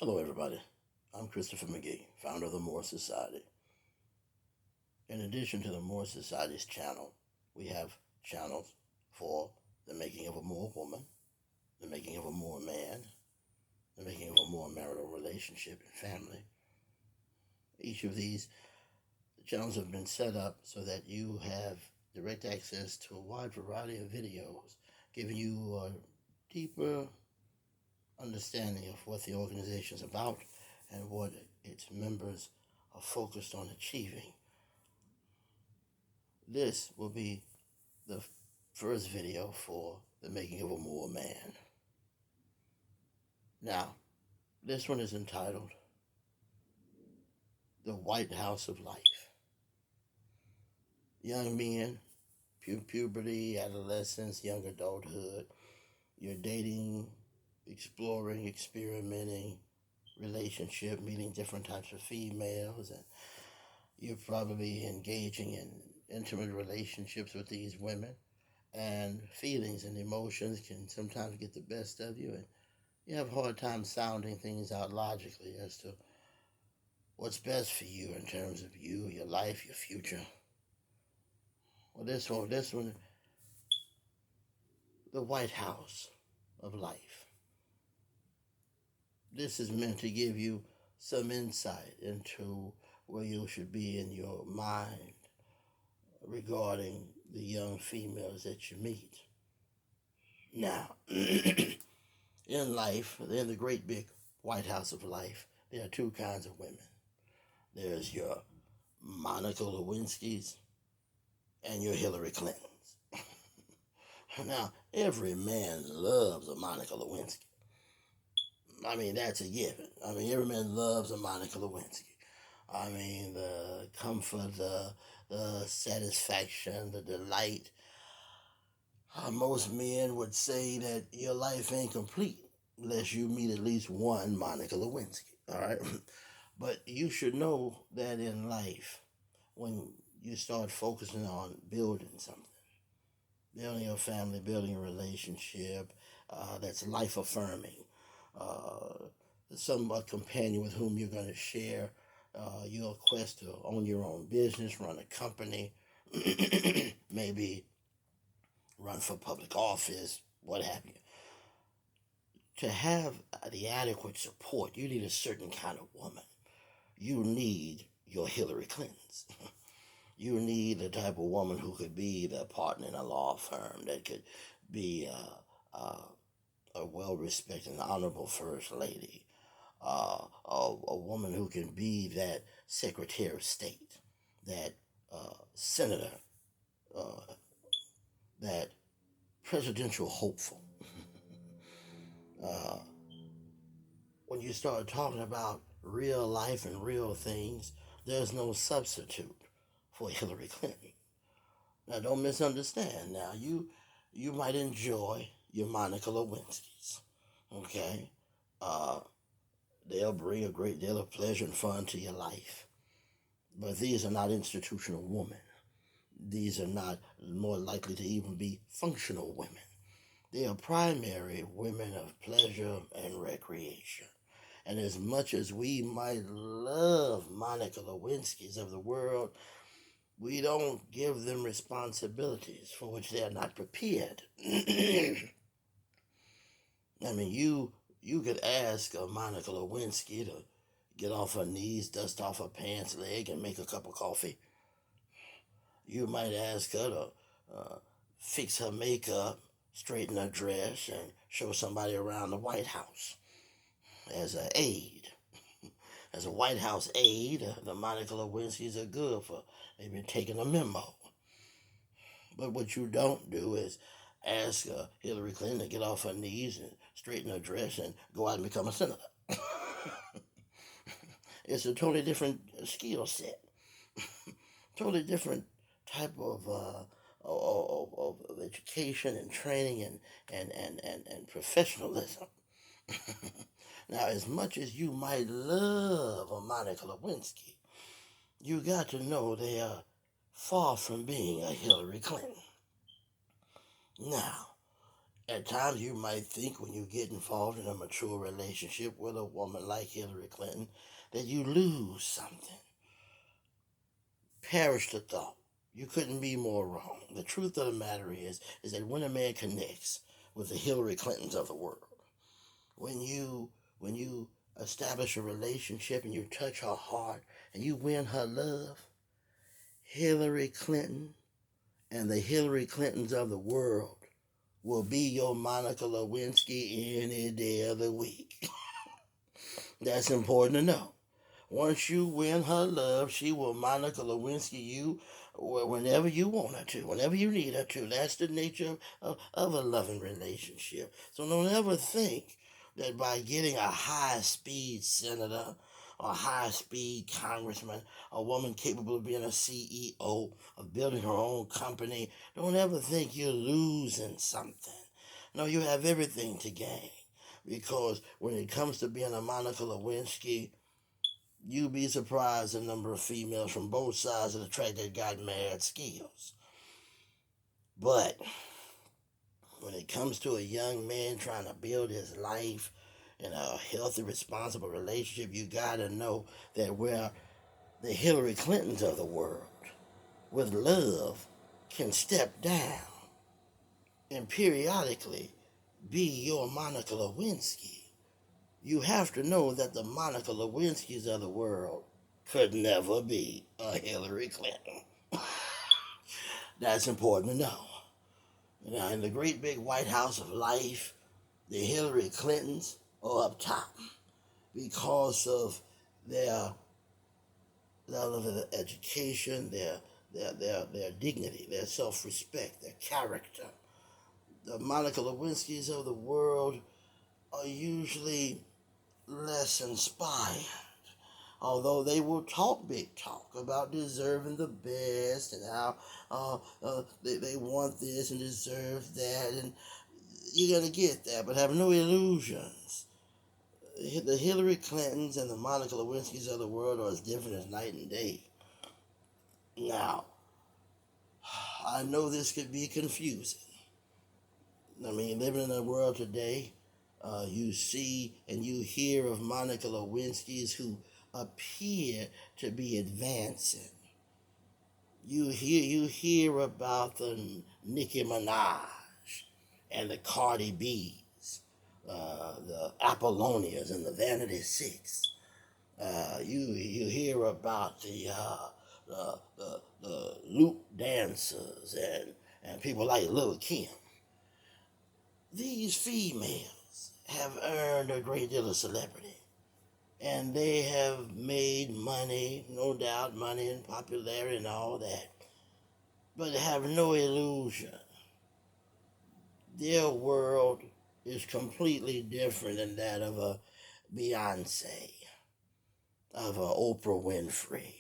Hello, everybody. I'm Christopher McGee, founder of the Moore Society. In addition to the Moore Society's channel, we have channels for the making of a Moore woman, the making of a Moore man, the making of a Moore marital relationship and family. Each of these channels have been set up so that you have direct access to a wide variety of videos, giving you a deeper understanding of what the organization is about and what its members are focused on achieving. This will be the first video for the making of a Moore man. Now, this one is entitled The White House of Life. Young men, puberty, adolescence, young adulthood, you're dating, exploring, experimenting, relationship, meeting different types of females, and you're probably engaging in intimate relationships with these women, and feelings and emotions can sometimes get the best of you, and you have a hard time sounding things out logically as to what's best for you in terms of you, your life, your future. Well, this one, the White House of Life. This is meant to give you some insight into where you should be in your mind regarding the young females that you meet. Now, in life, in the great big White House of Life, there are two kinds of women. There's your Monica Lewinsky's and your Hillary Clintons. Now, every man loves a Monica Lewinsky. I mean, that's a given. I mean, every man loves a Monica Lewinsky. I mean, the comfort, the satisfaction, the delight. Most men would say that your life ain't complete unless you meet at least one Monica Lewinsky, all right? But you should know that in life, when you start focusing on building something, building a family, building a relationship that's life-affirming, a companion with whom you're going to share your quest to own your own business, run a company, maybe run for public office, what have you. To have the adequate support, you need a certain kind of woman. You need your Hillary Clintons. You need the type of woman who could be the partner in a law firm, that could be a well-respected and honorable first lady, a woman who can be that Secretary of State, that senator, that presidential hopeful. When you start talking about real life and real things, there's no substitute for Hillary Clinton. Now, don't misunderstand. Now, you might enjoy your Monica Lewinsky's, okay? They'll bring a great deal of pleasure and fun to your life. But these are not institutional women. These are not more likely to even be functional women. They are primary women of pleasure and recreation. And as much as we might love Monica Lewinsky's of the world, we don't give them responsibilities for which they are not prepared. I mean, you could ask Monica Lewinsky to get off her knees, dust off her pants leg, and make a cup of coffee. You might ask her to fix her makeup, straighten her dress, and show somebody around the White House as an aide. As a White House aide, the Monica Lewinsky's are good for maybe taking a memo. But what you don't do is ask Hillary Clinton to get off her knees and straighten her dress and go out and become a senator. It's a totally different skill set, totally different type of education and training and professionalism. Now, as much as you might love a Monica Lewinsky, you got to know they are far from being a Hillary Clinton. Now, At times, you might think when you get involved in a mature relationship with a woman like Hillary Clinton that you lose something. Perish the thought. You couldn't be more wrong. The truth of the matter is that when a man connects with the Hillary Clintons of the world, when you establish a relationship and you touch her heart and you win her love, Hillary Clinton and the Hillary Clintons of the world will be your Monica Lewinsky any day of the week. That's important to know. Once you win her love, she will Monica Lewinsky you whenever you want her to, whenever you need her to. That's the nature of a loving relationship. So don't ever think that by getting a high-speed senator or a high-speed congressman, a woman capable of being a CEO, of building her own company, don't ever think you're losing something. No, you have everything to gain. Because when it comes to being a Monica Lewinsky, you'd be surprised the number of females from both sides of the track that got mad skills. But when it comes to a young man trying to build his life in a healthy, responsible relationship, you gotta know that where the Hillary Clintons of the world, with love, can step down and periodically be your Monica Lewinsky, you have to know that the Monica Lewinskys of the world could never be a Hillary Clinton. That's important to know. Now, in the great big White House of life, the Hillary Clintons are up top because of their level of education, their dignity, their self-respect, their character. The Monica Lewinskys of the world are usually less inspired, although they will talk big talk about deserving the best and how they want this and deserve that, and you're going to get that, but have no illusions. The Hillary Clintons and the Monica Lewinskys of the world are as different as night and day. Now, I know this could be confusing. I mean, living in a world today, you see and you hear of Monica Lewinskys who appear to be advancing. You hear about the Nicki Minaj and the Cardi B's, the Apollonias and the Vanity Six. You hear about the loop dancers and people like Lil Kim. These females have earned a great deal of celebrity, and they have made money, no doubt, money and popularity and all that, but have no illusion. Their world is completely different than that of a Beyonce, of a Oprah Winfrey.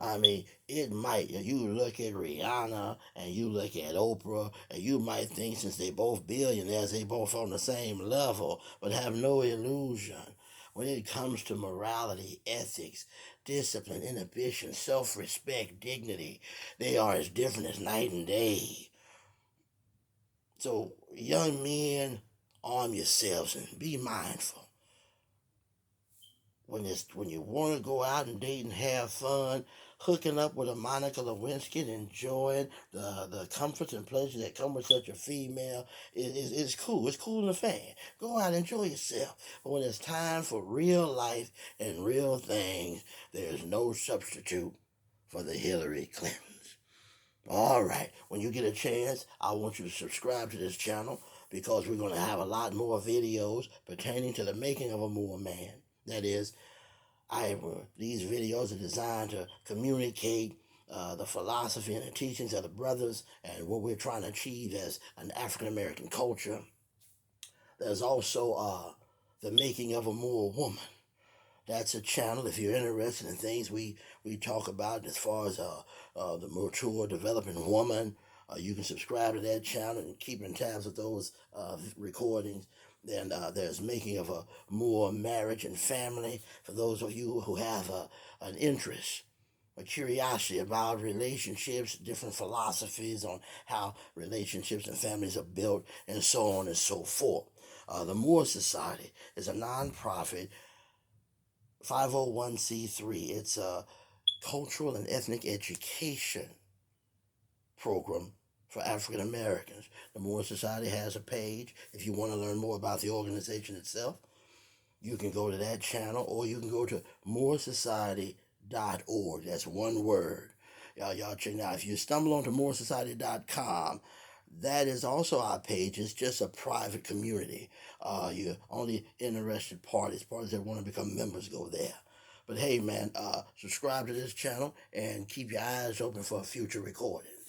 I mean, it might, you look at Rihanna and you look at Oprah, and you might think since they both billionaires, they both on the same level, but have no illusion. When it comes to morality, ethics, discipline, inhibition, self-respect, dignity, they are as different as night and day. So, young men, arm yourselves and be mindful. When you want to go out and date and have fun, hooking up with a Monica Lewinsky and enjoying the comforts and pleasures that come with such a female is cool. It's cool in the fan. Go out and enjoy yourself. But when it's time for real life and real things, there's no substitute for the Hillary Clintons. All right, when you get a chance, I want you to subscribe to this channel because we're going to have a lot more videos pertaining to the making of a more man. That is, these videos are designed to communicate the philosophy and the teachings of the brothers and what we're trying to achieve as an African American culture. There's also the making of a more woman. That's a channel if you're interested in things we talk about as far as the mature developing woman. You can subscribe to that channel and keep in tabs with those recordings. Then there's making of a more marriage and family for those of you who have an interest a curiosity about relationships, different philosophies on how relationships and families are built, and so on and so forth. The Moore Society is a nonprofit 501c3. It's a cultural and ethnic education program for African Americans. The Moore Society has a page. If you want to learn more about the organization itself, you can go to that channel, or you can go to mooresociety.org. That's one word. Y'all check it out. If you stumble onto mooresociety.com, that is also our page. It's just a private community. You're only interested parties that want to become members go there. But hey, man, subscribe to this channel and keep your eyes open for future recordings.